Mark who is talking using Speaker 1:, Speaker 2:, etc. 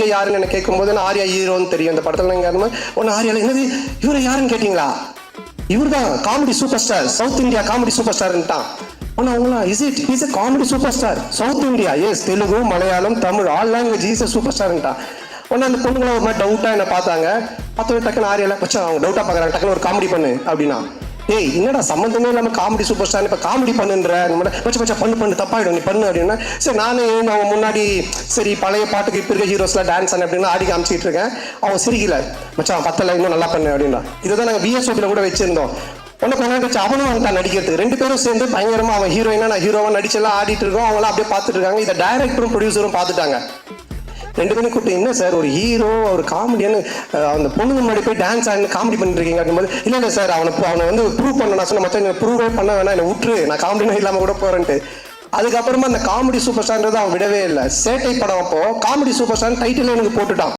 Speaker 1: நீங்கள் யாருன்னு எனக்கு கேட்கும்போது நான் ஆர்யா ஹீரோன்னு தெரியும் இந்த படத்தில். நீங்கள் ஒன்று ஆர்யாவில் என்னது இவரை யாருன்னு கேட்டிங்களா? இவர் தான் comedy super star, south India comedy super ஸ்டார்ன்ட்டான். ஆனால் அவங்களா is a comedy super star south India, yes Telugu Malayalam Tamil all language is a super ஸ்டார்ன்ட்டான். ஒன்று அந்த பொண்ணுங்களை ஒரு மாதிரி டவுட்டாக என்ன பார்த்தாங்க. பார்த்தோன்னே டக்குன்னு ஆர்யாவில் வச்சா அவங்க டவுட்டாக பார்க்குறாங்க, டக்குன்னு ஒரு காமெடி பண்ணு அப்படின்னா. ஏய் என்னடா சம்மந்தமே இல்லாமல் காமெடி சூப்பர் ஸ்டார் இப்போ காமெடி பண்ணுன்ற வச்சா பண்ணு தப்பாயிடும் நீ பண்ணு அப்படின்னா. சரி நானும் அவங்க முன்னாடி சரி பழைய பாட்டுக்கு இப்போ இருக்க ஹீரோஸ்லாம் டான்ஸ் ஆன அப்படின்னு ஆடி காமிச்சிட்டு இருக்கேன். அவங்க சிரிக்கல, மச்சான் பத்தல இன்னும் நல்லா பண்ணு அப்படின்னா. இதை தான் நாங்கள் பிஎஸ்ஓபியில் கூட வச்சிருந்தோம். ஒன்று கொஞ்ச நேரம் அவனும் வந்துட்டான் நடிக்கிறதுக்கு. ரெண்டு பேரும் சேர்ந்து பயங்கரமாக அவன் ஹீரோயினா நான் ஹீரோவாக நடிச்செல்லாம் ஆடிட்டு இருக்கோம். அவங்களாம் அப்படியே பார்த்துட்டு இருக்காங்க. இதை டைரக்டரும் ப்ரொடியூசரும் பார்த்துட்டாங்க. ரெண்டு பேரும் கூப்பிட்டு என்ன சார் ஒரு ஹீரோ ஒரு காமெடியானு அந்த பொண்ணுங்க முன்னாடி போய் டான்ஸ் ஆடி காமெடி பண்ணிட்டு இருக்கீங்க அப்படின்போது இல்லை சார் அவனை வந்து ப்ரூவ் பண்ண நான் சொன்ன மச்சான் ப்ரூவே பண்ண வேணா என்னை விட்டுரு நான் காமெடினா இல்லாமல் கூட போகிறேன்ட்டு. அதுக்கப்புறமா அந்த காமெடி சூப்பர் ஸ்டார்ன்றது அவன் விடவே இல்லை. சேட்டை படம் அப்போ காமெடி சூப்பர் ஸ்டார் டைட்டில் எனக்கு போட்டுட்டான்.